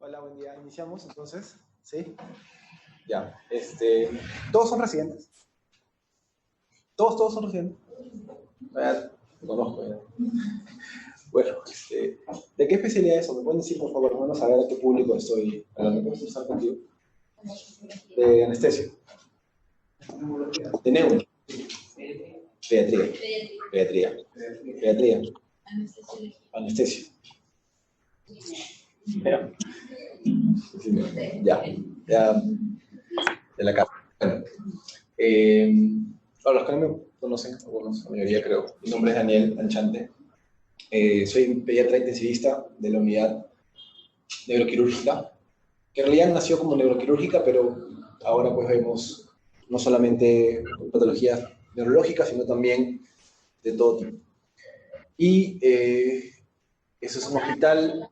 Hola, buen día. Iniciamos entonces. ¿Sí? Ya. ¿Todos son residentes? ¿Todos son residentes? Ya, lo conozco ya. Bueno, ¿de qué especialidad es eso? ¿Me pueden decir, por favor, bueno, saber a qué público estoy hablando? ¿Puedo estar contigo? De anestesia. De neuro. Pediatría. Pediatría. Anestesia. Ya, de la casa. Bueno, a los que no me conocen, algunos, la mayoría creo, mi nombre es Daniel Anchante. Soy pediatra intensivista de la unidad neuroquirúrgica, que en realidad nació como neuroquirúrgica, pero ahora pues vemos no solamente patologías neurológicas, sino también de todo tipo. Y eso es un hospital,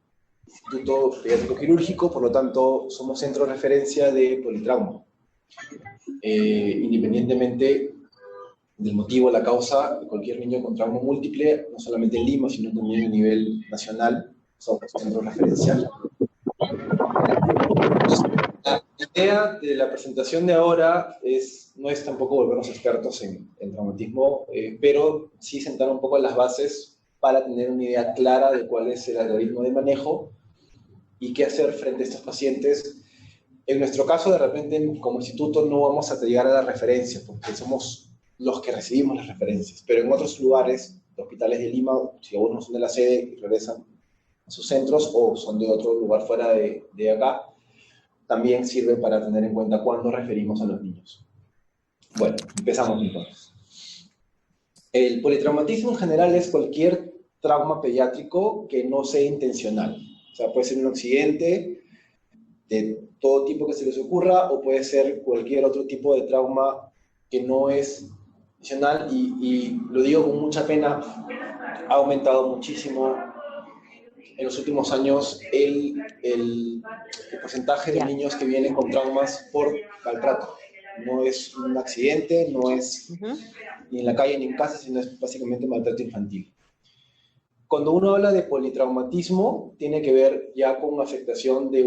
instituto pediátrico quirúrgico, por lo tanto somos centro de referencia de politrauma. Independientemente del motivo, la causa, cualquier niño con trauma múltiple, no solamente en Lima, sino también a nivel nacional, somos centro referencial. La idea de la presentación de ahora no es tampoco volvernos expertos en traumatismo, pero sí sentar un poco las bases para tener una idea clara de cuál es el algoritmo de manejo y qué hacer frente a estos pacientes. En nuestro caso, de repente, como instituto no vamos a llegar a la referencia, porque somos los que recibimos las referencias, pero en otros lugares, hospitales de Lima, si algunos son de la sede y regresan a sus centros, o son de otro lugar fuera de acá, también sirve para tener en cuenta cuándo referimos a los niños. Bueno, empezamos entonces. El politraumatismo en general es cualquier trauma pediátrico que no sea intencional. O sea, puede ser un accidente de todo tipo que se les ocurra, o puede ser cualquier otro tipo de trauma que no es intencional, y lo digo con mucha pena, ha aumentado muchísimo en los últimos años el porcentaje de niños que vienen con traumas por maltrato. No es un accidente, no es ni en la calle ni en casa, sino es básicamente maltrato infantil. Cuando uno habla de politraumatismo, tiene que ver ya con una afectación de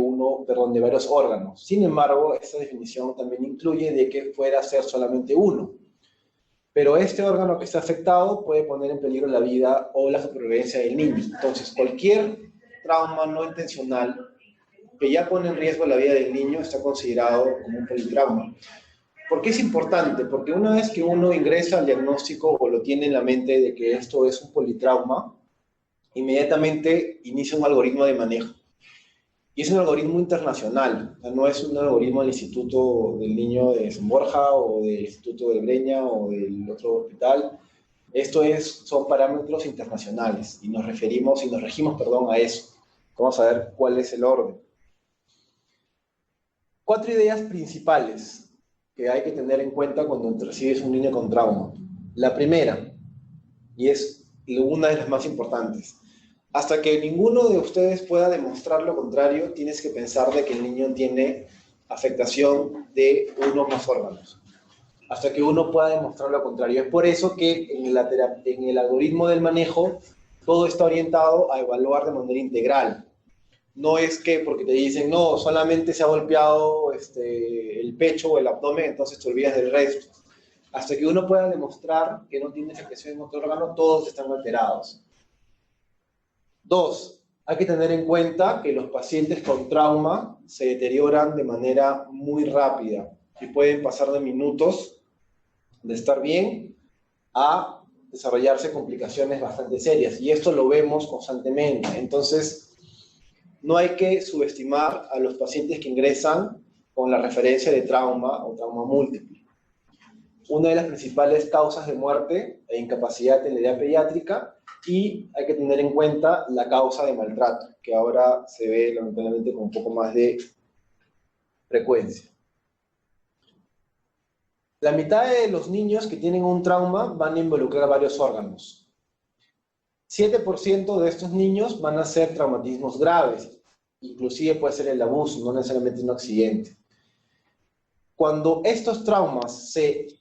varios órganos. Sin embargo, esta definición también incluye de que pueda ser solamente uno. Pero este órgano que está afectado puede poner en peligro la vida o la supervivencia del niño. Entonces, cualquier trauma no intencional que ya pone en riesgo la vida del niño está considerado como un politrauma. ¿Por qué es importante? Porque una vez que uno ingresa al diagnóstico o lo tiene en la mente de que esto es un politrauma, inmediatamente inicia un algoritmo de manejo. Y es un algoritmo internacional, o sea, no es un algoritmo del Instituto del Niño de San Borja o del Instituto de Breña o del otro hospital. Son parámetros internacionales y nos regimos a eso. Vamos a ver cuál es el orden. 4 ideas principales que hay que tener en cuenta cuando recibes un niño con trauma. La primera, y es una de las más importantes: hasta que ninguno de ustedes pueda demostrar lo contrario, tienes que pensar de que el niño tiene afectación de uno o más órganos. Hasta que uno pueda demostrar lo contrario. Es por eso que en el algoritmo del manejo todo está orientado a evaluar de manera integral. No es que porque te dicen, no, solamente se ha golpeado el pecho o el abdomen, entonces te olvidas del resto. Hasta que uno pueda demostrar que no tiene afectación en otro órgano, todos están alterados. 2, hay que tener en cuenta que los pacientes con trauma se deterioran de manera muy rápida y pueden pasar de minutos de estar bien a desarrollarse complicaciones bastante serias, y esto lo vemos constantemente. Entonces, no hay que subestimar a los pacientes que ingresan con la referencia de trauma o trauma múltiple. Una de las principales causas de muerte e incapacidad en la edad pediátrica, y hay que tener en cuenta la causa de maltrato, que ahora se ve lamentablemente con un poco más de frecuencia. La mitad de los niños que tienen un trauma van a involucrar varios órganos. 7% de estos niños van a ser traumatismos graves, inclusive puede ser el abuso, no necesariamente un accidente. Cuando estos traumas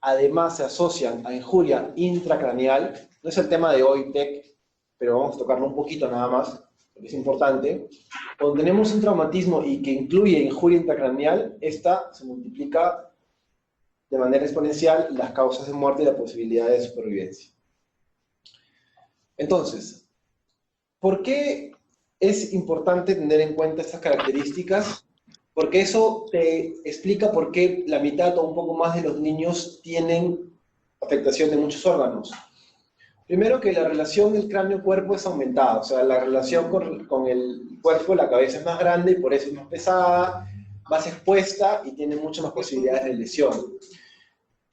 además se asocian a injuria intracraneal, no es el tema de hoy, TEC, pero vamos a tocarlo un poquito nada más, es importante, cuando tenemos un traumatismo y que incluye injuria intracraneal, esta se multiplica de manera exponencial las causas de muerte y la posibilidad de supervivencia. Entonces, ¿por qué es importante tener en cuenta estas características? Porque eso te explica por qué la mitad o un poco más de los niños tienen afectación de muchos órganos. Primero que la relación del cráneo-cuerpo es aumentada, o sea, la relación con el cuerpo, la cabeza es más grande y por eso es más pesada, más expuesta y tiene muchas más posibilidades de lesión.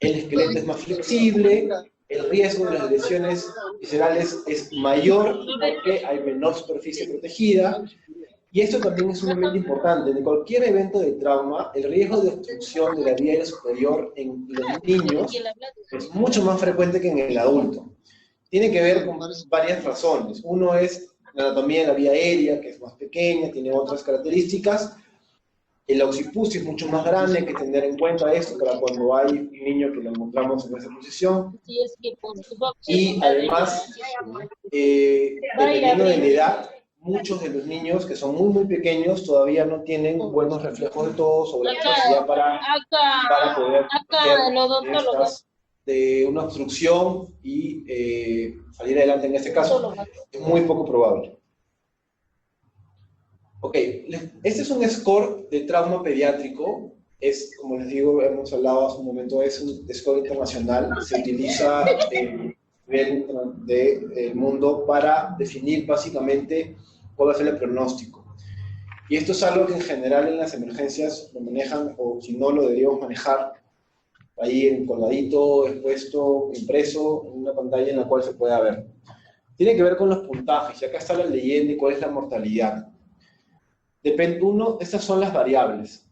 El esqueleto es más flexible, el riesgo de las lesiones viscerales es mayor porque hay menor superficie protegida. Y esto también es sumamente importante. En cualquier evento de trauma, el riesgo de obstrucción de la vía aérea superior en los niños es mucho más frecuente que en el adulto. Tiene que ver con varias razones. Uno es la anatomía de la vía aérea, que es más pequeña, tiene otras características. El occipucio es mucho más grande, hay que tener en cuenta esto para cuando hay un niño que lo encontramos en esa posición. Y además, dependiendo de la edad, muchos de los niños que son muy pequeños todavía no tienen buenos reflejos de todo sobre la capacidad para poder de una obstrucción y salir adelante en este caso. Es muy poco probable. Ok, este es un score de trauma pediátrico. Es, como les digo, hemos hablado hace un momento, es un score internacional. Se utiliza a nivel del mundo para definir básicamente cuál va a ser el pronóstico. Y esto es algo que en general en las emergencias lo manejan, o si no lo deberíamos manejar ahí en colgadito, expuesto, impreso, en una pantalla en la cual se pueda ver. Tiene que ver con los puntajes, y acá está la leyenda y cuál es la mortalidad. Depende, estas son las variables.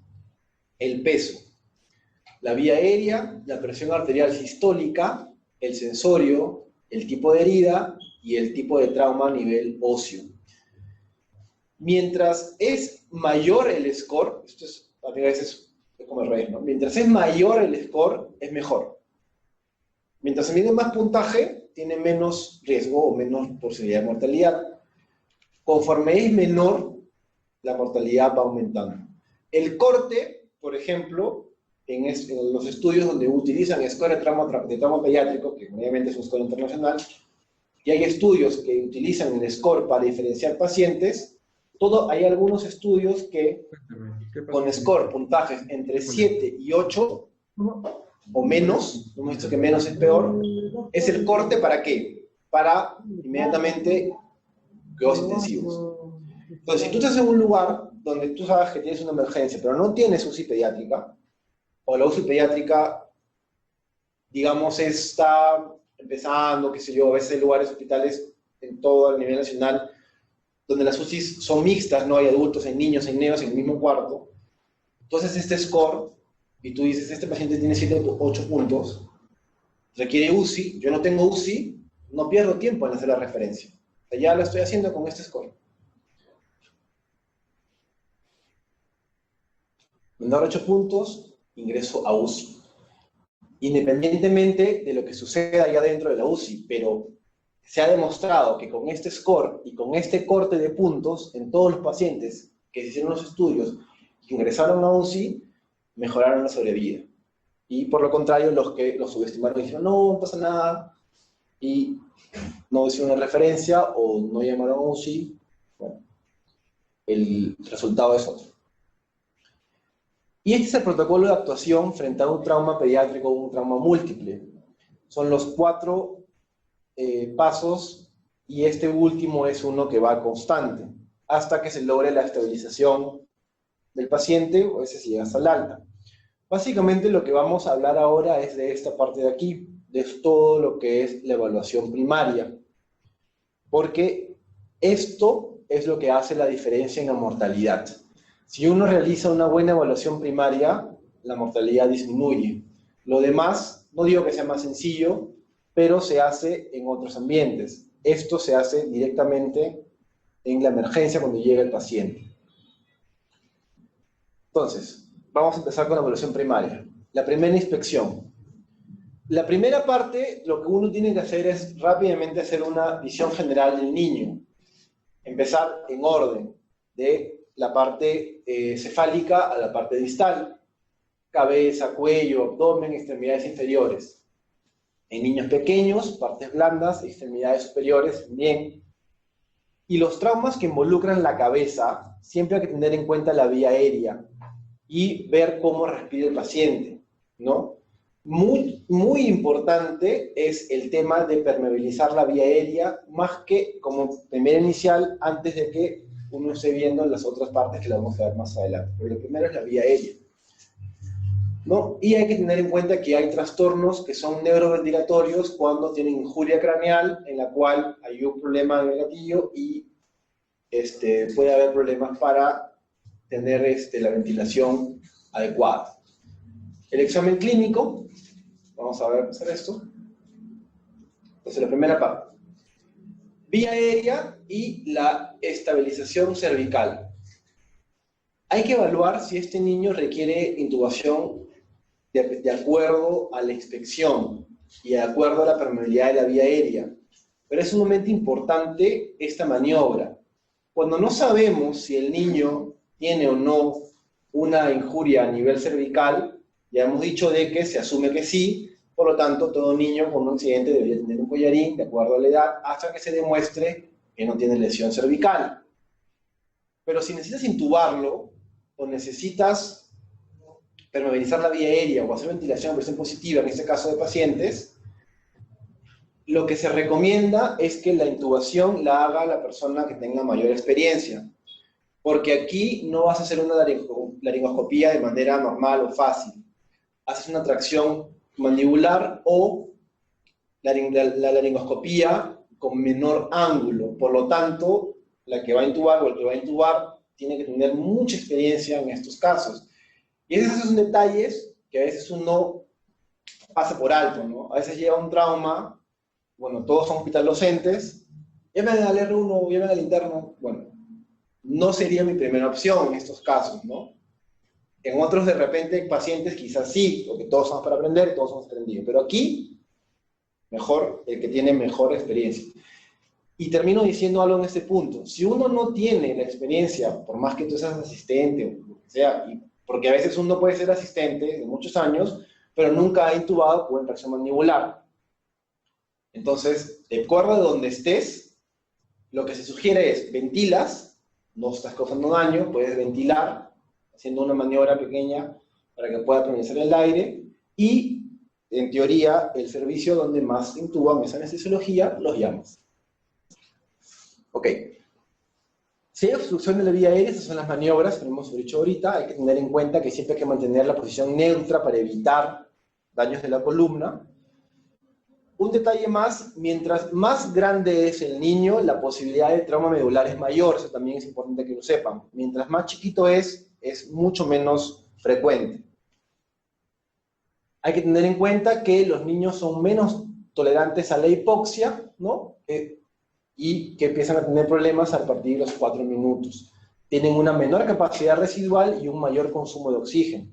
El peso, la vía aérea, la presión arterial sistólica, el sensorio, el tipo de herida y el tipo de trauma a nivel óseo. Mientras es mayor el score, esto es a veces como el rey, ¿no? Mientras es mayor el score, es mejor. Mientras se mide más puntaje, tiene menos riesgo o menos posibilidad de mortalidad. Conforme es menor, la mortalidad va aumentando. El corte, por ejemplo, en los estudios donde utilizan score de trauma pediátrico, que obviamente es un score internacional, y hay estudios que utilizan el score para diferenciar pacientes, hay algunos estudios que con score, puntajes entre 7 y 8 o menos, hemos visto que menos es peor, es el corte ¿para qué? Para inmediatamente cuidados intensivos. Entonces, si tú estás en un lugar donde tú sabes que tienes una emergencia, pero no tienes UCI pediátrica, o la UCI pediátrica, digamos, está empezando, qué sé yo, a veces hay lugares, hospitales en todo el nivel nacional, donde las UCIs son mixtas, no hay adultos, hay niños, hay neos en el mismo cuarto. Entonces este score, y tú dices, este paciente tiene 7 o 8 puntos, requiere UCI, yo no tengo UCI, no pierdo tiempo en hacer la referencia. O sea, ya lo estoy haciendo con este score. Menor a 8 puntos, ingreso a UCI. Independientemente de lo que suceda allá dentro de la UCI, pero se ha demostrado que con este score y con este corte de puntos en todos los pacientes que se hicieron los estudios que ingresaron a UCI, mejoraron la sobrevida. Y por lo contrario, los que los subestimaron dijeron, no pasa nada, y no hicieron una referencia o no llamaron a UCI, bueno, el resultado es otro. Y este es el protocolo de actuación frente a un trauma pediátrico o un trauma múltiple. Son los 4 pasos, y este último es uno que va constante, hasta que se logre la estabilización del paciente, o a veces llega hasta el alta. Básicamente lo que vamos a hablar ahora es de esta parte de aquí, de todo lo que es la evaluación primaria, porque esto es lo que hace la diferencia en la mortalidad. Si uno realiza una buena evaluación primaria, la mortalidad disminuye. Lo demás, no digo que sea más sencillo, pero se hace en otros ambientes. Esto se hace directamente en la emergencia cuando llega el paciente. Entonces, vamos a empezar con la evaluación primaria. La primera inspección. La primera parte, lo que uno tiene que hacer es rápidamente hacer una visión general del niño. empezar en orden, de la parte cefálica a la parte distal, cabeza, cuello, abdomen, extremidades inferiores. En niños pequeños, partes blandas, extremidades superiores, bien. Y los traumas que involucran la cabeza, siempre hay que tener en cuenta la vía aérea y ver cómo respira el paciente, ¿no? Muy importante es el tema de permeabilizar la vía aérea, más que como primera inicial, antes de que uno esté viendo las otras partes que la vamos a ver más adelante. Pero lo primero es la vía aérea, ¿no? Y hay que tener en cuenta que hay trastornos que son neuroventilatorios cuando tienen injuria craneal, en la cual hay un problema en el gatillo y puede haber problemas para tener la ventilación adecuada. El examen clínico, vamos a ver hacer esto. Entonces, la primera parte. Vía aérea y la estabilización cervical. Hay que evaluar si este niño requiere intubación de acuerdo a la inspección y de acuerdo a la permeabilidad de la vía aérea. Pero es sumamente importante esta maniobra. Cuando no sabemos si el niño tiene o no una injuria a nivel cervical, ya hemos dicho de que se asume que sí, por lo tanto, todo niño con un accidente debería tener un collarín de acuerdo a la edad, hasta que se demuestre que no tiene lesión cervical. Pero si necesitas intubarlo, o necesitas permeabilizar la vía aérea, o hacer ventilación de presión positiva, en este caso de pacientes, lo que se recomienda es que la intubación la haga la persona que tenga mayor experiencia. Porque aquí no vas a hacer una laringoscopía de manera normal o fácil. Haces una tracción mandibular o la laringoscopía con menor ángulo. Por lo tanto, la que va a intubar o el que va a intubar tiene que tener mucha experiencia en estos casos. Y esos son detalles que a veces uno pasa por alto, ¿no? A veces llega un trauma, bueno, todos son hospitalocentes, llamen al R1, llamen al interno, bueno, no sería mi primera opción en estos casos, ¿no? En otros, de repente, pacientes quizás sí, porque todos somos para aprender, todos somos aprendidos. Pero aquí, mejor el que tiene mejor experiencia. Y termino diciendo algo en este punto. Si uno no tiene la experiencia, por más que tú seas asistente o lo que sea, porque a veces uno puede ser asistente de muchos años, pero nunca ha intubado por tracción mandibular. Entonces, de acuerdo a donde estés, lo que se sugiere es ventilas, no estás causando daño, puedes ventilar, haciendo una maniobra pequeña para que pueda permanecer el aire, y en teoría el servicio donde más intuban esa anestesiología los llamas. Ok. Si hay obstrucción de la vía aérea, esas son las maniobras que hemos dicho ahorita. Hay que tener en cuenta que siempre hay que mantener la posición neutra para evitar daños de la columna. Un detalle más, mientras más grande es el niño, la posibilidad de trauma medular es mayor. Eso también es importante que lo sepan. Mientras más chiquito es mucho menos frecuente. Hay que tener en cuenta que los niños son menos tolerantes a la hipoxia, ¿no? Y que empiezan a tener problemas a partir de los 4 minutos. Tienen una menor capacidad residual y un mayor consumo de oxígeno.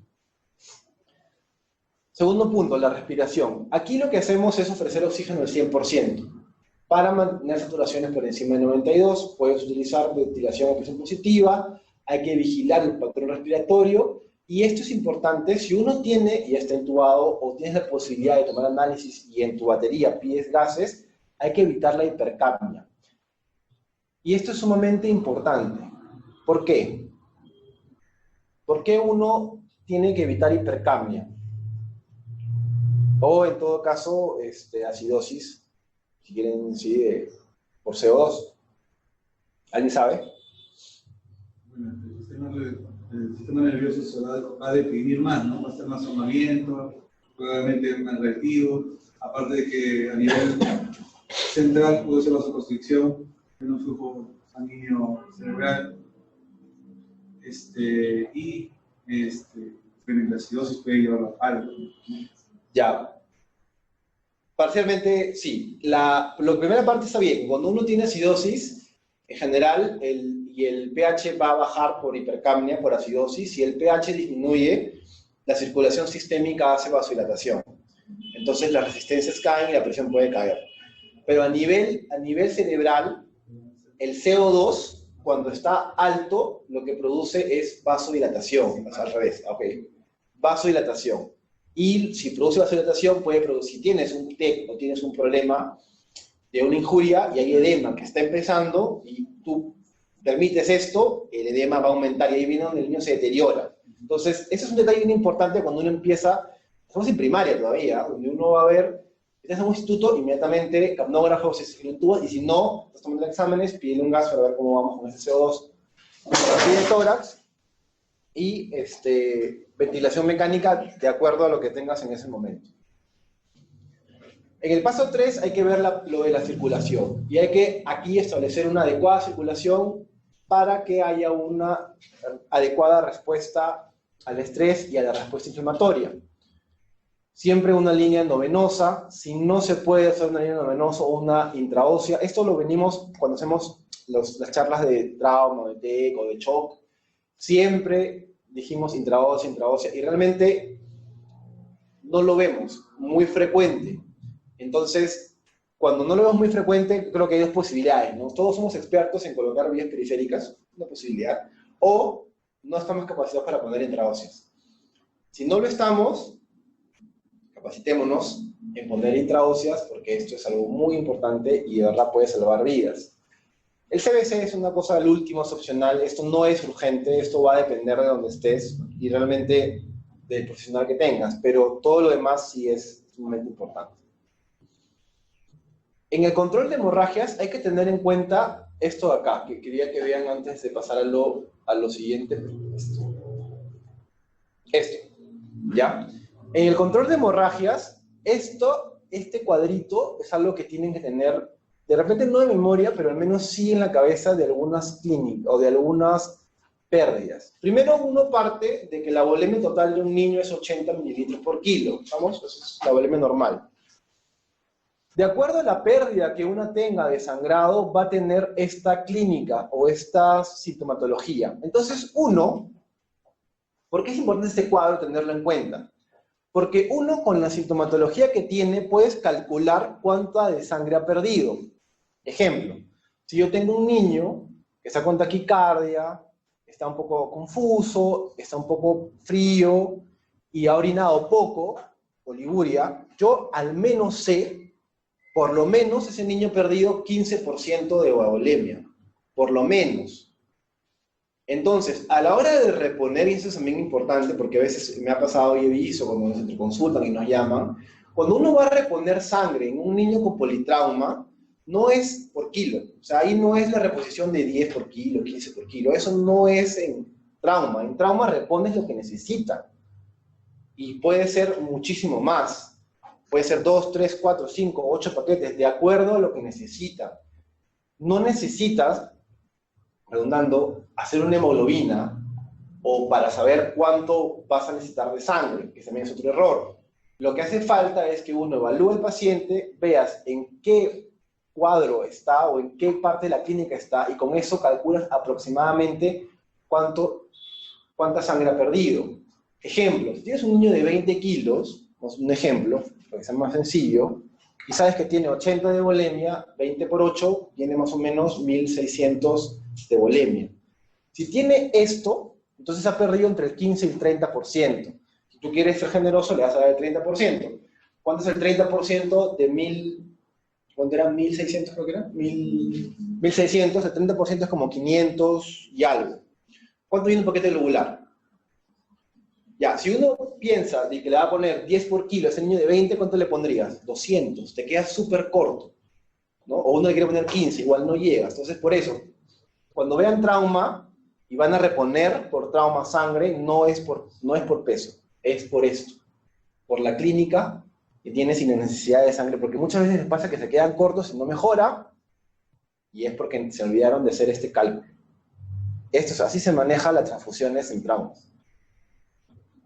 Segundo punto, la respiración. Aquí lo que hacemos es ofrecer oxígeno al 100%. Para mantener saturaciones por encima de 92, puedes utilizar ventilación a presión positiva, hay que vigilar el patrón respiratorio, y esto es importante si uno tiene, y está intubado, o tienes la posibilidad de tomar análisis y en tu batería pides gases, hay que evitar la hipercapnia. Y esto es sumamente importante. ¿Por qué? ¿Por qué uno tiene que evitar hipercapnia? O en todo caso, acidosis, si quieren, sí, por CO2. ¿Alguien sabe? Bueno, el sistema nervioso se va a deprimir más, ¿no? Va a estar más somnoliento, probablemente más reactivo, aparte de que a nivel central puede ser vasoconstricción, un flujo sanguíneo cerebral, y la acidosis puede llevarlo a algo. Ya. Parcialmente, sí. La primera parte está bien. Cuando uno tiene acidosis, en general, el pH va a bajar por hipercapnia, por acidosis. Si el pH disminuye, la circulación sistémica hace vasodilatación. Entonces las resistencias caen y la presión puede caer. Pero a nivel cerebral, el CO2, cuando está alto, lo que produce es vasodilatación, o sea, al revés, ok, vasodilatación. Y si produce vasodilatación, puede producir, si tienes un TEC o tienes un problema de una injuria y hay edema que está empezando y tú permites esto, el edema va a aumentar y ahí viene donde el niño se deteriora. Entonces, ese es un detalle bien importante cuando uno empieza, estamos en primaria todavía, donde uno va a ver, estás en un instituto, inmediatamente capnógrafo, se intubas, y si no, estás tomando exámenes, pide un gas para ver cómo vamos con ese CO2, pide tórax y ventilación mecánica de acuerdo a lo que tengas en ese momento. En el paso 3 hay que ver lo de la circulación y hay que aquí establecer una adecuada circulación para que haya una adecuada respuesta al estrés y a la respuesta inflamatoria. Siempre una línea endovenosa, si no se puede hacer una línea endovenosa o una intraósea, esto lo venimos cuando hacemos las charlas de trauma, de TEC o de shock, siempre dijimos intraósea, y realmente no lo vemos muy frecuente. Entonces, cuando no lo vemos muy frecuente, creo que hay dos posibilidades, ¿no? Todos somos expertos en colocar vías periféricas, una posibilidad, o no estamos capacitados para poner intraóseas. Si no lo estamos, capacitémonos en poner intraóseas, porque esto es algo muy importante y de verdad puede salvar vidas. El CBC es una cosa del último, es opcional, esto no es urgente, esto va a depender de donde estés y realmente del profesional que tengas, pero todo lo demás sí es sumamente importante. En el control de hemorragias hay que tener en cuenta esto de acá, que quería que vean antes de pasar a lo siguiente. Esto, ¿ya? En el control de hemorragias, este cuadrito es algo que tienen que tener, de repente no de memoria, pero al menos sí en la cabeza de algunas clínicas o de algunas pérdidas. Primero uno parte de que la volemia total de un niño es 80 mililitros por kilo, ¿vamos? Esa es la volemia normal. De acuerdo a la pérdida que una tenga de sangrado, va a tener esta clínica o esta sintomatología. Entonces uno, ¿por qué es importante este cuadro tenerlo en cuenta? Porque uno con la sintomatología que tiene puedes calcular cuánta de sangre ha perdido. Ejemplo, si yo tengo un niño que está con taquicardia, está un poco confuso, está un poco frío y ha orinado poco, oliguria, yo al menos sé, por lo menos ese niño ha perdido 15% de volemia, por lo menos. Entonces, a la hora de reponer, y eso es también importante, porque a veces me ha pasado y he visto cuando nos interconsultan y nos llaman, cuando uno va a reponer sangre en un niño con politrauma, no es por kilo, o sea, ahí no es la reposición de 10 por kilo, 15 por kilo, eso no es en trauma repones lo que necesita, y puede ser muchísimo más, puede ser 2, 3, 4, 5, 8 paquetes, de acuerdo a lo que necesita. No necesitas, redundando, hacer una hemoglobina o para saber cuánto vas a necesitar de sangre, que también es otro error. Lo que hace falta es que uno evalúe al paciente, veas en qué cuadro está o en qué parte de la clínica está y con eso calculas aproximadamente cuánta sangre ha perdido. Ejemplo, si tienes un niño de 20 kilos, un ejemplo, para que sea más sencillo, y sabes que tiene 80 de volemia, 20 por 8, tiene más o menos 1600 de volemia. Si tiene esto, entonces ha perdido entre el 15 y el 30%. Si tú quieres ser generoso, le vas a dar el 30%. ¿Cuánto es el 30% de 1000? ¿Cuánto era? 1600 creo que era. 1600, el 30% es como 500 y algo. ¿Cuánto viene un paquete globular? Ya, si uno piensa de que le va a poner 10 por kilo a ese niño de 20, ¿cuánto le pondrías? 200, te queda súper corto, ¿no? O uno le quiere poner 15, igual no llega. Entonces, por eso, cuando vean trauma y van a reponer por trauma sangre, no es por peso, es por esto, por la clínica que tiene sin necesidad de sangre, porque muchas veces les pasa que se quedan cortos y no mejora, y es porque se olvidaron de hacer este cálculo. Así se maneja las transfusiones en traumas.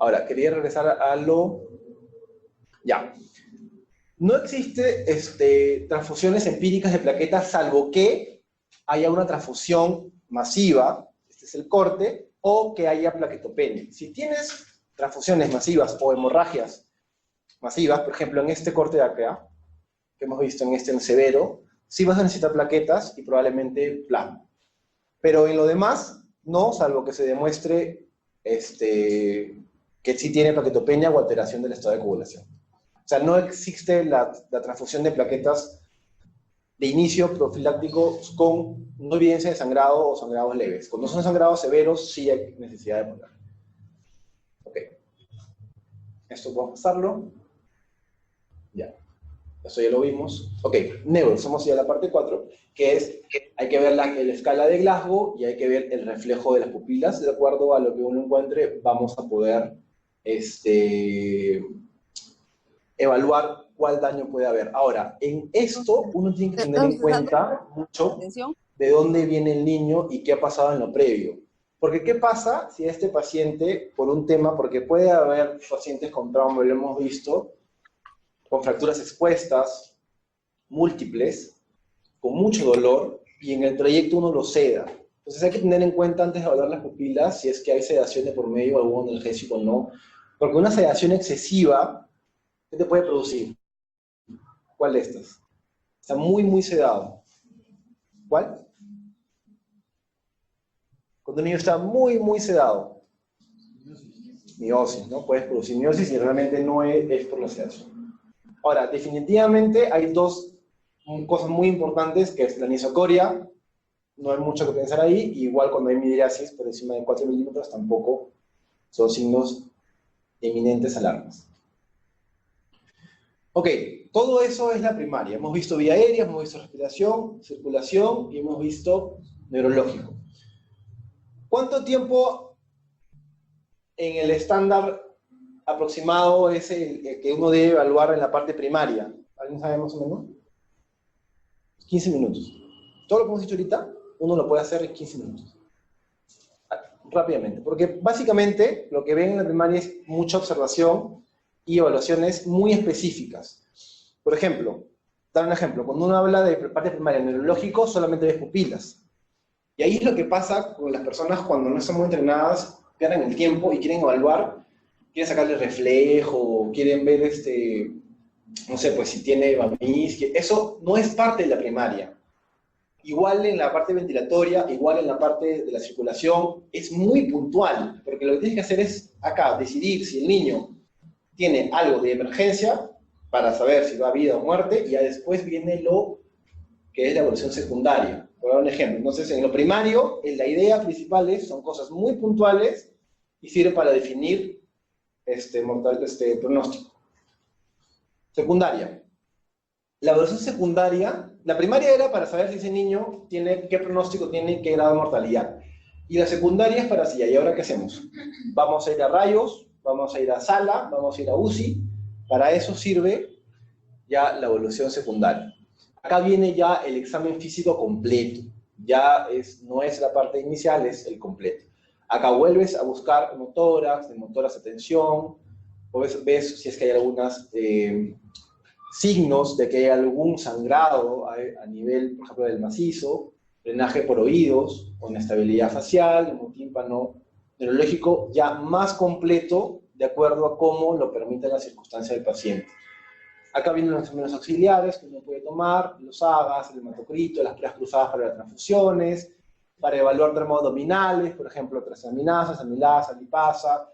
Ahora, quería regresar a lo... Ya. No existe transfusiones empíricas de plaquetas salvo que haya una transfusión masiva, este es el corte, o que haya plaquetopenia. Si tienes transfusiones masivas o hemorragias masivas, por ejemplo, en este corte de acá, que hemos visto en severo, sí vas a necesitar plaquetas y probablemente plasma. Pero en lo demás, no, salvo que se demuestre que sí tiene plaquetopenia o alteración del estado de coagulación. O sea, no existe la transfusión de plaquetas de inicio profiláctico con no evidencia de sangrado o sangrados leves. Cuando son sangrados severos, sí hay necesidad de poner. Ok. Esto puedo pasarlo. Ya. Eso ya lo vimos. Ok, neuro, somos ya a la parte 4, que es, hay que ver la escala de Glasgow y hay que ver el reflejo de las pupilas. De acuerdo a lo que uno encuentre, vamos a poder evaluar cuál daño puede haber. Ahora, en esto uno tiene que tener en cuenta mucho de dónde viene el niño y qué ha pasado en lo previo. Porque ¿qué pasa si este paciente, por un tema, porque puede haber pacientes con trauma, lo hemos visto, con fracturas expuestas, múltiples, con mucho dolor, y en el trayecto uno lo seda. Entonces hay que tener en cuenta antes de evaluar las pupilas si es que hay sedación de por medio, algún analgésico o no, porque una sedación excesiva, ¿qué te puede producir? ¿Cuál de estas? Está muy, muy sedado. ¿Cuál? Cuando un niño está muy, muy sedado. Miosis, ¿no? Puedes producir miosis y realmente no es por la sedación. Ahora, definitivamente hay dos cosas muy importantes, que es la anisocoria, no hay mucho que pensar ahí, igual cuando hay midriasis por encima de 4 milímetros tampoco son signos eminentes alarmas. Ok, todo eso es la primaria. Hemos visto vía aérea, hemos visto respiración, circulación y hemos visto neurológico. ¿Cuánto tiempo en el estándar aproximado es el que uno debe evaluar en la parte primaria? ¿Alguien sabe más o menos? 15 minutos. Todo lo que hemos dicho ahorita, uno lo puede hacer en 15 minutos. Rápidamente. Porque básicamente lo que ven en la primaria es mucha observación y evaluaciones muy específicas. Por ejemplo, dar un ejemplo. Cuando uno habla de parte primaria neurológico, solamente ves pupilas. Y ahí es lo que pasa con las personas cuando no están muy entrenadas, pierden el tiempo y quieren evaluar, quieren sacarle reflejo, quieren ver no sé, pues si tiene vamiz, eso no es parte de la primaria. Igual en la parte ventilatoria, igual en la parte de la circulación, es muy puntual, porque lo que tienes que hacer es acá decidir si el niño tiene algo de emergencia para saber si va a vida o muerte, y ya después viene lo que es la evaluación secundaria. Por dar un ejemplo, entonces en lo primario, la idea principal son cosas muy puntuales y sirve para definir pronóstico. Secundaria. La evaluación secundaria, la primaria era para saber si ese niño tiene, qué pronóstico tiene y qué grado de mortalidad. Y la secundaria es para si, ¿y ahora qué hacemos? Vamos a ir a rayos, vamos a ir a sala, vamos a ir a UCI. Para eso sirve ya la evaluación secundaria. Acá viene ya el examen físico completo. Ya no es la parte inicial, es el completo. Acá vuelves a buscar hemotórax, hemotórax de tensión, o ves si es que hay algunos signos de que hay algún sangrado a nivel, por ejemplo, del macizo, drenaje por oídos, o inestabilidad facial, hemotímpano neurológico, ya más completo de acuerdo a cómo lo permite la circunstancia del paciente. Acá vienen los exámenes auxiliares que uno puede tomar, los AGAs, el hematocrito, las pruebas cruzadas para las transfusiones, para evaluar termoabdominales, por ejemplo, transaminasas, amilasa, lipasa,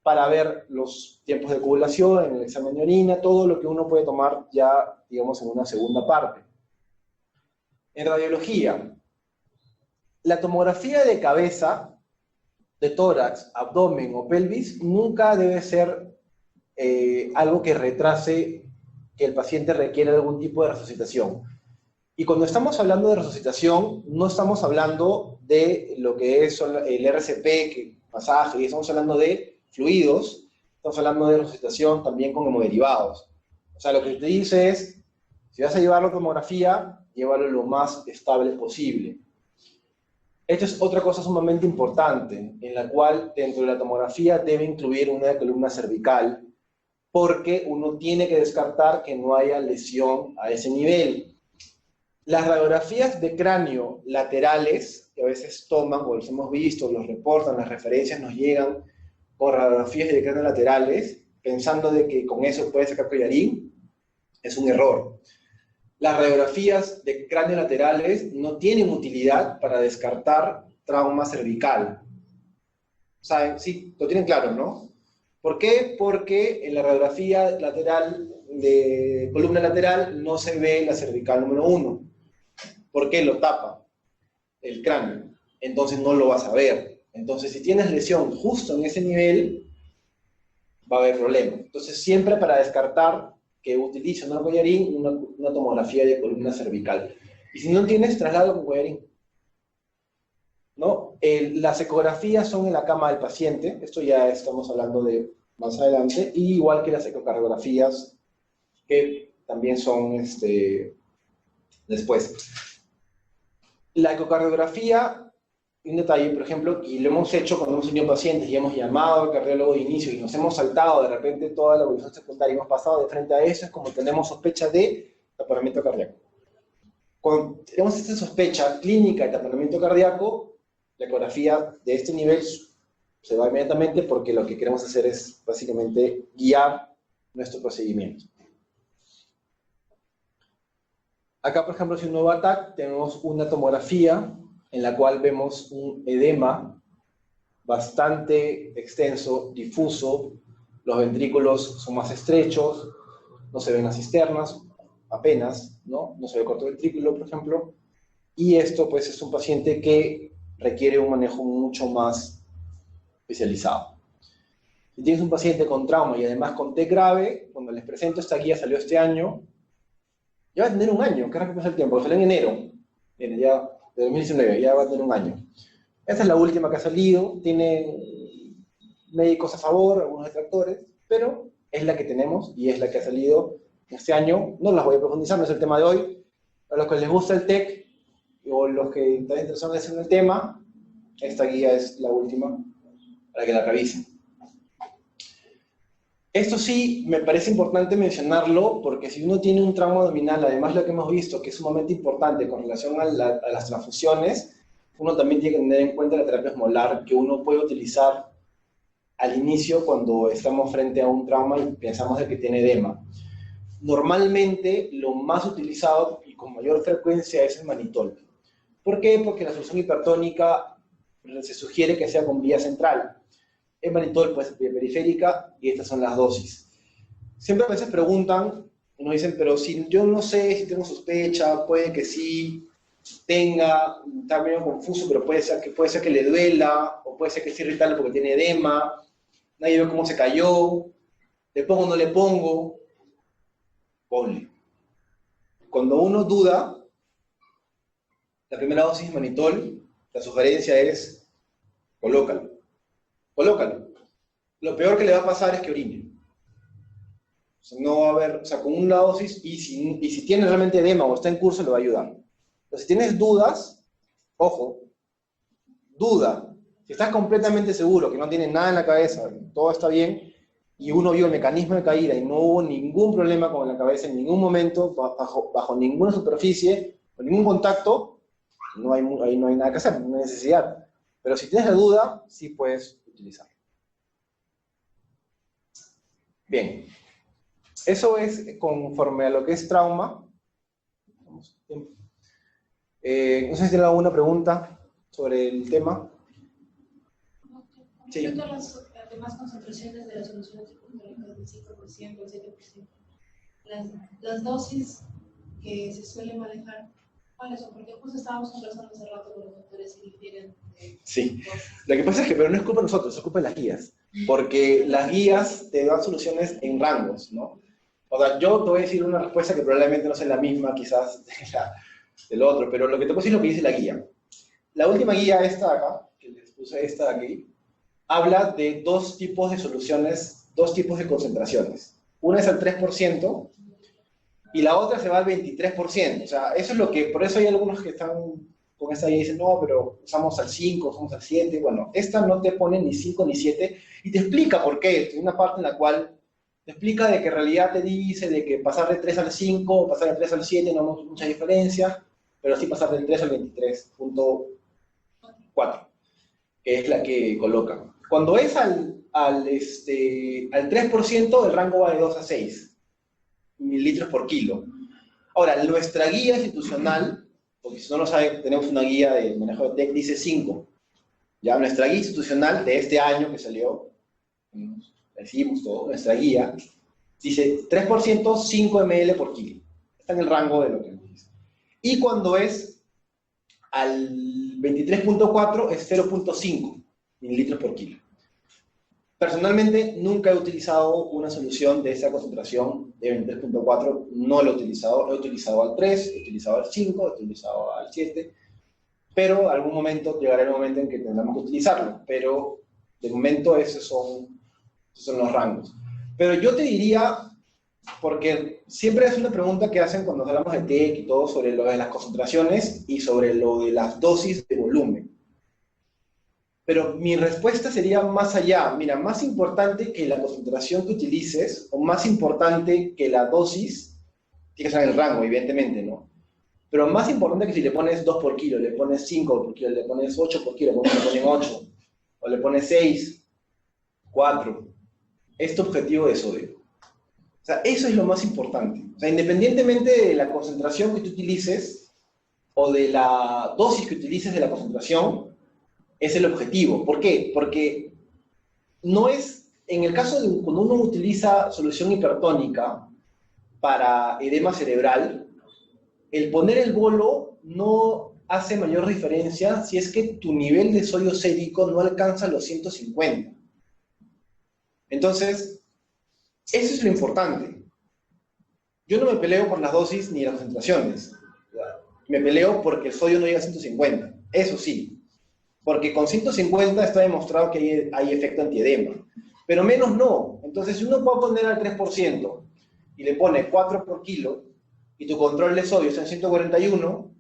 para ver los tiempos de coagulación en el examen de orina, todo lo que uno puede tomar ya, digamos, en una segunda parte. En radiología, la tomografía de cabeza, de tórax, abdomen o pelvis, nunca debe ser algo que retrase que el paciente requiere algún tipo de resucitación. Y cuando estamos hablando de resucitación, no estamos hablando de lo que es el RCP, masaje, estamos hablando de fluidos, estamos hablando de resucitación también con hemoderivados. O sea, lo que te dice es, si vas a llevar la tomografía, llévalo lo más estable posible. Esta es otra cosa sumamente importante, en la cual dentro de la tomografía debe incluir una columna cervical, porque uno tiene que descartar que no haya lesión a ese nivel. Las radiografías de cráneo laterales, que a veces toman, o los hemos visto, los reportan, las referencias nos llegan con radiografías de cráneo laterales, pensando de que con eso puede sacar collarín, es un error. las radiografías de cráneo laterales no tienen utilidad para descartar trauma cervical. ¿Saben? Sí, lo tienen claro, ¿no? ¿Por qué? Porque en la radiografía lateral, de columna lateral, no se ve la cervical número 1. ¿Por qué? Lo tapa el cráneo. Entonces no lo vas a ver. Entonces, si tienes lesión justo en ese nivel, va a haber problema. Entonces, siempre para descartar que utilice una collarín, una tomografía de columna cervical. Y si no tienes, traslado con collarín. ¿No? Las ecografías son en la cama del paciente, esto ya estamos hablando de más adelante, y igual que las ecocardiografías, que también son después. La ecocardiografía, un detalle, por ejemplo, y lo hemos hecho cuando hemos tenido pacientes y hemos llamado al cardiólogo de inicio y nos hemos saltado de repente toda la evolución secundaria y hemos pasado de frente a eso, es como tenemos sospecha de taponamiento cardíaco. Cuando tenemos esta sospecha clínica de taponamiento cardíaco, la ecografía de este nivel se va inmediatamente porque lo que queremos hacer es básicamente guiar nuestro procedimiento. Acá, por ejemplo, si uno va a TAC, tenemos una tomografía en la cual vemos un edema bastante extenso, difuso, los ventrículos son más estrechos, no se ven las cisternas, apenas, ¿no? No se ve corto ventrículo, por ejemplo, y esto pues es un paciente que requiere un manejo mucho más especializado. Si tienes un paciente con trauma y además con TEC grave, cuando les presento esta guía, salió este año, ya va a tener un año, qué rápido pasa el tiempo, salió en enero, viene ya de 2019, ya va a tener un año. Esta es la última que ha salido, tiene médicos a favor, algunos detractores, pero es la que tenemos y es la que ha salido este año. No las voy a profundizar, no es el tema de hoy. A los que les gusta el TEC o los que están interesados en el tema, esta guía es la última para que la revisen. Esto sí me parece importante mencionarlo porque si uno tiene un trauma abdominal, además lo que hemos visto que es sumamente importante con relación a las transfusiones, uno también tiene que tener en cuenta la terapia osmolar que uno puede utilizar al inicio cuando estamos frente a un trauma y pensamos de que tiene edema. Normalmente lo más utilizado y con mayor frecuencia es el manitol. ¿Por qué? Porque la solución hipertónica se sugiere que sea con vía central. El manitol puede ser vía periférica y estas son las dosis. Siempre a veces preguntan y nos dicen, pero si yo no sé si tengo sospecha, puede que sí tenga, está medio confuso, pero puede ser que le duela, o puede ser que esté irritable porque tiene edema, nadie ve cómo se cayó, le pongo o no le pongo, ponle. Cuando uno duda, la primera dosis de manitol, la sugerencia es, colócalo. Colócalo. Lo peor que le va a pasar es que orine. O sea, no va a haber, o sea, con una dosis, y si tiene realmente edema o está en curso, le va a ayudar. Pero si tienes dudas, ojo, duda. Si estás completamente seguro que no tienes nada en la cabeza, todo está bien, y uno vio el mecanismo de caída y no hubo ningún problema con la cabeza en ningún momento, bajo ninguna superficie, con ningún contacto, ahí no hay nada que hacer, no hay necesidad. Pero si tienes la duda, sí puedes utilizarlo. Bien. Eso es conforme a lo que es trauma. No sé si tienen alguna pregunta sobre el tema. Sí. Respecto a las demás concentraciones de las soluciones psicológicas del 5%, el 7%, las dosis que se suelen manejar, ¿cuáles son? Porque justo estábamos conversando hace rato con los doctores y difieren. Sí, lo que pasa es que pero no es culpa de nosotros, es culpa de las guías. Porque las guías te dan soluciones en rangos, ¿no? O sea, yo te voy a decir una respuesta que probablemente no sea la misma quizás del otro, pero lo que te puedo decir es lo que dice la guía. La última guía, esta de acá, que les puse esta de aquí, habla de dos tipos de soluciones, dos tipos de concentraciones. Una es al 3% y la otra se va al 23%. O sea, eso es lo que, por eso hay algunos que están con esta guía y dicen, no, pero usamos al 5, usamos al 7. Bueno, esta no te pone ni 5 ni 7 y te explica por qué. Hay una parte en la cual te explica de que en realidad te dice de que pasar de 3 al 5 o pasar de 3 al 7 no hay mucha diferencia, pero sí pasar del 3 al 23.4, que es la que colocan. Cuando es al 3%, el rango va de 2 a 6 mililitros por kilo. Ahora, nuestra guía institucional, porque si no lo saben, tenemos una guía de manejo de TEC, dice 5. Ya, nuestra guía institucional de este año que salió, decimos todo, nuestra guía, dice 3%, 5 ml por kilo. Está en el rango de lo que nos dice. Y cuando es al 23.4 es 0.5 mililitros por kilo. Personalmente, nunca he utilizado una solución de esa concentración de 23.4, no lo he utilizado al 3, he utilizado al 5, he utilizado al 7, pero algún momento llegará el momento en que tendremos que utilizarlo, pero de momento esos son los rangos. Pero yo te diría, porque siempre es una pregunta que hacen cuando hablamos de TEC y todo sobre lo de las concentraciones y sobre lo de las dosis de volumen. Pero mi respuesta sería más allá. Mira, más importante que la concentración que utilices, o más importante que la dosis, tiene que ser en el rango, evidentemente, ¿no? Pero más importante que si le pones 2 por kilo, le pones 5 por kilo, le pones 8 por kilo, le ponen 8, o le pones 6, 4, es tu objetivo de sodio. O sea, eso es lo más importante. O sea, independientemente de la concentración que tú utilices, o de la dosis que utilices de la concentración, es el objetivo. ¿Por qué? Porque no es, en el caso de cuando uno utiliza solución hipertónica para edema cerebral, el poner el bolo no hace mayor diferencia si es que tu nivel de sodio sérico no alcanza los 150. Entonces, eso es lo importante. Yo no me peleo por las dosis ni las concentraciones. Me peleo porque el sodio no llega a 150. Eso sí. Porque con 150 está demostrado que hay efecto antiedema. Pero menos no. Entonces, si uno puede poner al 3% y le pone 4 por kilo, y tu control de sodio está en 141, o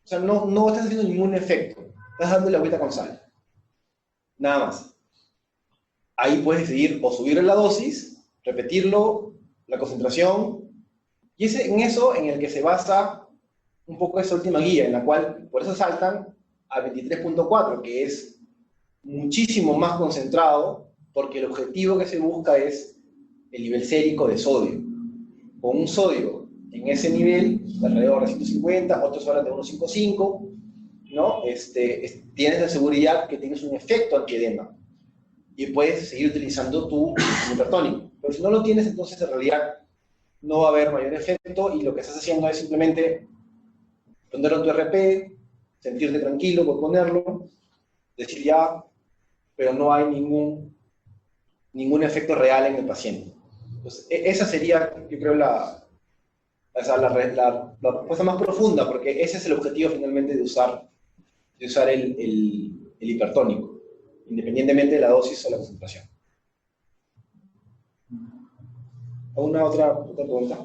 sea, no estás haciendo ningún efecto. Estás dando la agüita con sal. Nada más. Ahí puedes decidir o subir la dosis, repetirlo, la concentración, y es en eso en el que se basa un poco esa última guía, en la cual, por eso saltan a 23.4, que es muchísimo más concentrado, porque el objetivo que se busca es el nivel sérico de sodio. Con un sodio en ese nivel, de alrededor de 150, otros hablan de 1.55, ¿no? Tienes la seguridad que tienes un efecto antiedema y puedes seguir utilizando tu hipertónico. Pero si no lo tienes, entonces en realidad no va a haber mayor efecto y lo que estás haciendo es simplemente ponerlo en tu RP, sentirte tranquilo por ponerlo, decir ya, pero no hay ningún efecto real en el paciente. Entonces, esa sería, yo creo, la respuesta más profunda, porque ese es el objetivo finalmente de usar el hipertónico, independientemente de la dosis o la concentración. ¿Alguna otra pregunta?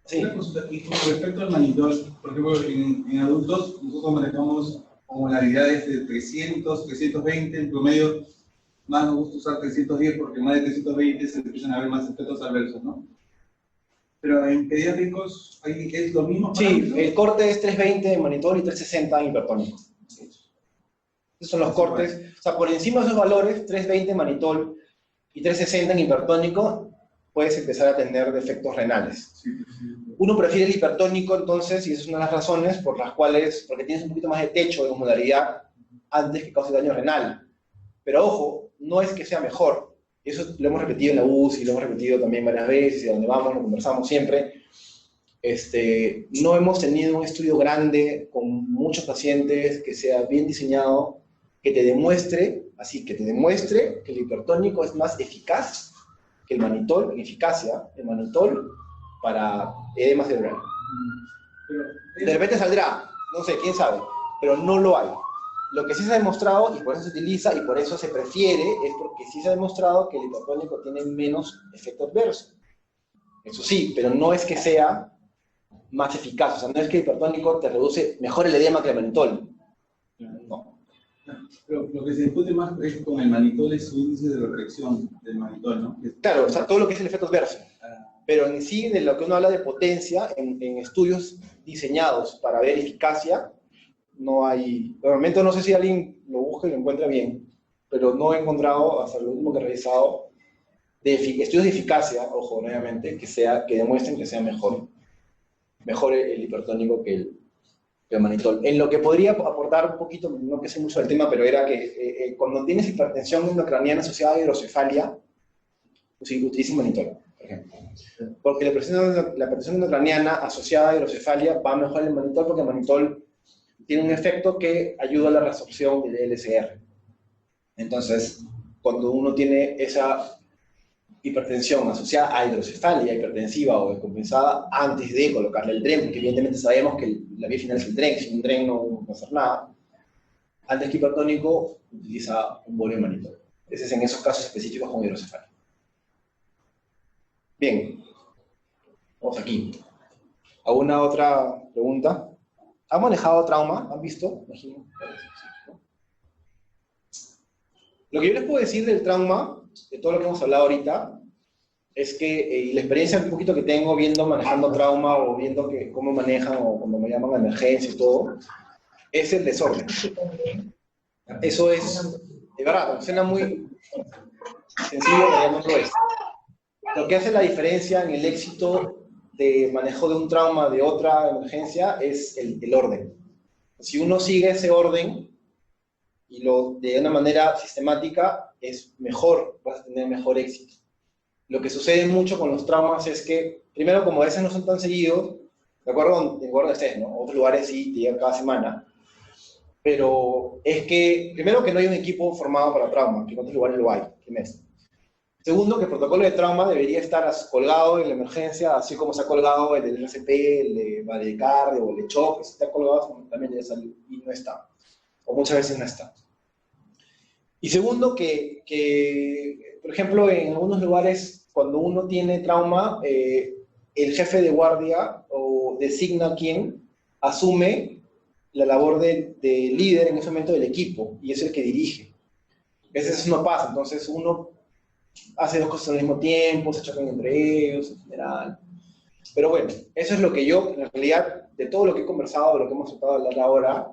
Sí. Una consulta, y con respecto al manitol, por ejemplo, en adultos, nosotros manejamos osmolaridades de 300, 320, en promedio, más nos gusta usar 310 porque más de 320 se empiezan a ver más efectos adversos, ¿no? Pero en pediátricos es lo mismo. Sí, el corte es 320 en manitol y 360 en hipertónico. Esos son los cortes. O sea, por encima de esos valores, 320 en manitol y 360 en hipertónico, puedes empezar a tener defectos renales. Sí. Uno prefiere el hipertónico, entonces, y esa es una de las razones por las cuales, porque tienes un poquito más de techo de osmolaridad antes que cause daño renal. Pero ojo, no es que sea mejor. Eso lo hemos repetido en la UCI, lo hemos repetido también varias veces, y a donde vamos lo conversamos siempre. No hemos tenido un estudio grande con muchos pacientes que sea bien diseñado, que te demuestre que el hipertónico es más eficaz que el manitol en eficacia, el manitol para edema cerebral. De repente saldrá, no sé, quién sabe, pero no lo hay. Lo que sí se ha demostrado, y por eso se utiliza, y por eso se prefiere, es porque sí se ha demostrado que el hipertónico tiene menos efecto adverso. Eso sí, pero no es que sea más eficaz, o sea, no es que el hipertónico te reduce mejor el edema que el manitol. No. Pero lo que se discute más es con el manitol es su índice de reflexión del manitol, ¿no? Claro, o sea, todo lo que es el efecto adverso. Pero en sí, de lo que uno habla de potencia, en estudios diseñados para ver eficacia, no hay... De momento no sé si alguien lo busca y lo encuentra bien, pero no he encontrado, hasta lo último que he revisado, estudios de eficacia, ojo, nuevamente, que demuestren que sea mejor el hipertónico que el manitol. En lo que podría aportar un poquito, no que sé mucho del tema, pero era que cuando tienes hipertensión endocraniana asociada a hidrocefalia, pues utiliza manitol, por ejemplo. Porque la presión endocraniana asociada a hidrocefalia va mejor el manitol porque el manitol tiene un efecto que ayuda a la resorción del LSR. Entonces, cuando uno tiene esa hipertensión asociada a hidrocefalia hipertensiva o descompensada antes de colocarle el DREN, porque evidentemente sabemos que la vía final es el DREN, sin un DREN no va a hacer nada, antes que hipertónico utiliza un bolo de manitol. Ese es en esos casos específicos con hidrocefalia. Bien, vamos aquí. ¿Alguna otra pregunta? ¿Han manejado trauma? ¿Han visto? Imagino. Lo que yo les puedo decir del trauma, de todo lo que hemos hablado ahorita, es que la experiencia un poquito que tengo viendo manejando trauma o viendo cómo manejan o cuando me llaman a emergencia y todo, es el desorden. Eso es, de verdad, suena muy sencillo, pero no lo es. Lo que hace la diferencia en el éxito de manejo de un trauma de otra emergencia es el orden. Si uno sigue ese orden y de una manera sistemática, es mejor, vas a tener mejor éxito. Lo que sucede mucho con los traumas es que, primero, como a veces no son tan seguidos, de acuerdo donde estés, ¿no? Otros lugares sí te llegan cada semana, pero es que, primero, que no hay un equipo formado para trauma, que en otros lugares lo hay, ¿quién? Segundo, que el protocolo de trauma debería estar colgado en la emergencia, así como se ha colgado el del RCP, el de Valdecardio o el de Choque, si está colgado también debe salir, y no está. O muchas veces no está. Y segundo, por ejemplo, en algunos lugares, cuando uno tiene trauma, el jefe de guardia o designa a quien asume la labor de líder en ese momento del equipo, y es el que dirige. A veces eso no pasa, entonces uno hace dos cosas al mismo tiempo, se chocan entre ellos, en general. Pero bueno, eso es lo que yo, en realidad, de todo lo que he conversado, de lo que hemos tratado de hablar ahora,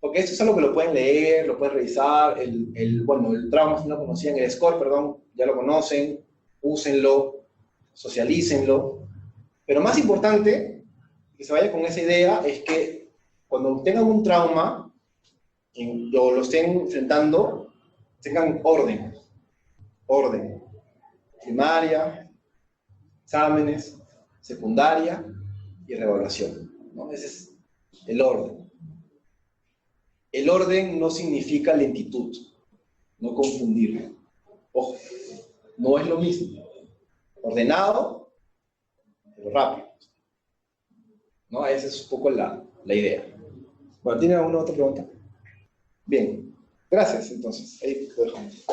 porque esto es algo que lo pueden leer, lo pueden revisar, el trauma, si no conocían, el SCORE, perdón, ya lo conocen, úsenlo, socialícenlo. Pero más importante, que se vaya con esa idea, es que cuando tengan un trauma, o lo estén enfrentando, tengan orden. Orden. Primaria, exámenes, secundaria y reevaluación, ¿no? Ese es el orden. El orden no significa lentitud, no confundirlo. Ojo, no es lo mismo. Ordenado, pero rápido, ¿no? Esa es un poco la idea. Bueno, ¿tiene alguna otra pregunta? Bien, gracias entonces. Ahí lo dejamos.